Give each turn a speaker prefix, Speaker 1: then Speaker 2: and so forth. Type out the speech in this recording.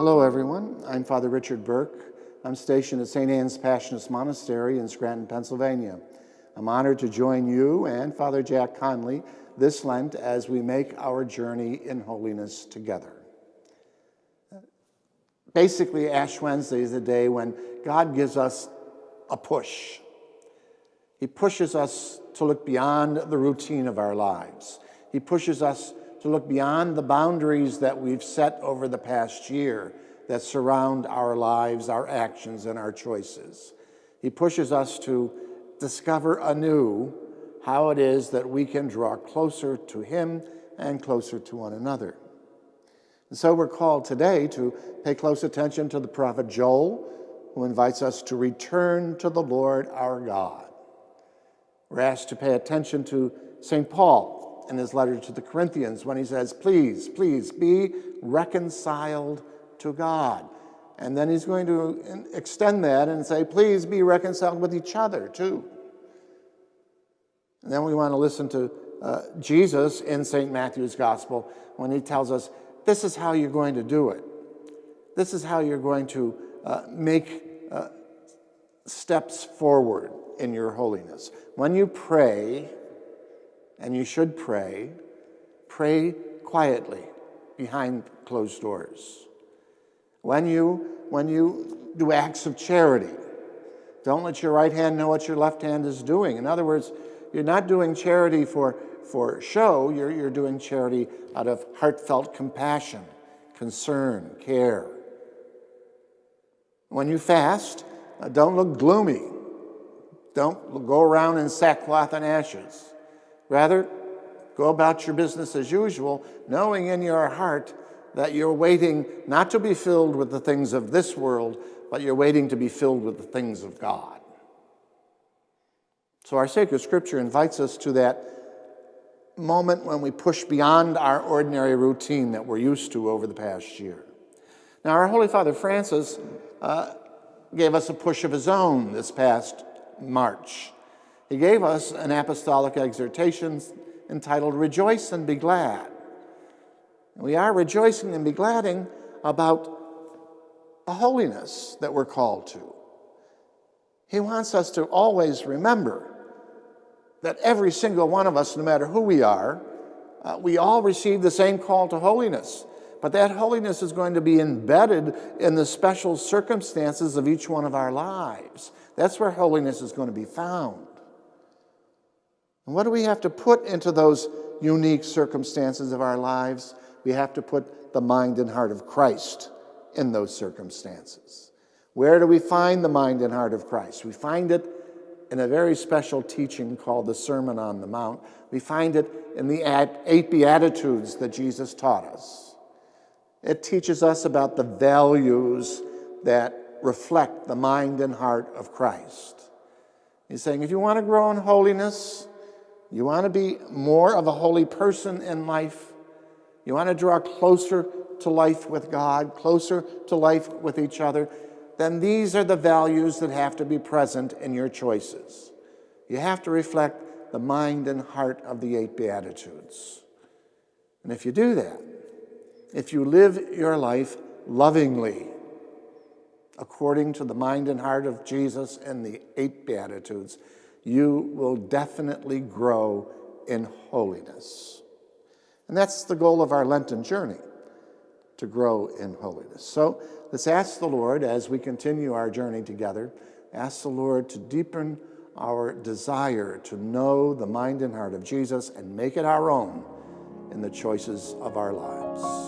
Speaker 1: Hello, everyone. I'm Father Richard Burke. I'm stationed at St. Anne's Passionist Monastery in Scranton, Pennsylvania. I'm honored to join you and Father Jack Conley this Lent as we make our journey in holiness together. Basically, Ash Wednesday is the day when God gives us a push. He pushes us to look beyond the routine of our lives. He pushes us to look beyond the boundaries that we've set over the past year that surround our lives, our actions, and our choices. He pushes us to discover anew how it is that we can draw closer to Him and closer to one another. And so we're called today to pay close attention to the prophet Joel, who invites us to return to the Lord our God. We're asked to pay attention to St. Paul in his letter to the Corinthians when he says, please, please be reconciled to God. And then he's going to extend that and say, please be reconciled with each other too. And then we want to listen to Jesus in St. Matthew's Gospel when he tells us, this is how you're going to do it. This is how you're going to make steps forward in your holiness. When you pray, and you should pray, pray quietly behind closed doors. When you do acts of charity, don't let your right hand know what your left hand is doing. In other words, you're not doing charity for show, you're doing charity out of heartfelt compassion, concern, care. When you fast, don't look gloomy. Don't go around in sackcloth and ashes. Rather, go about your business as usual, knowing in your heart that you're waiting not to be filled with the things of this world, but you're waiting to be filled with the things of God. So our sacred scripture invites us to that moment when we push beyond our ordinary routine that we're used to over the past year. Now, our Holy Father Francis gave us a push of his own this past March. He gave us an apostolic exhortation entitled Rejoice and Be Glad. We are rejoicing and be gladding about the holiness that we're called to. He wants us to always remember that every single one of us, no matter who we are, we all receive the same call to holiness. But that holiness is going to be embedded in the special circumstances of each one of our lives. That's where holiness is going to be found. And what do we have to put into those unique circumstances of our lives? We have to put the mind and heart of Christ in those circumstances. Where do we find the mind and heart of Christ? We find it in a very special teaching called the Sermon on the Mount. We find it in the 8 Beatitudes that Jesus taught us. It teaches us about the values that reflect the mind and heart of Christ. He's saying, if you want to grow in holiness, you want to be more of a holy person in life, you want to draw closer to life with God, closer to life with each other, then these are the values that have to be present in your choices. You have to reflect the mind and heart of the 8 Beatitudes. And if you do that, if you live your life lovingly, according to the mind and heart of Jesus and the 8 Beatitudes, you will definitely grow in holiness. And that's the goal of our Lenten journey, to grow in holiness. So let's ask the Lord, as we continue our journey together, ask the Lord to deepen our desire to know the mind and heart of Jesus and make it our own in the choices of our lives.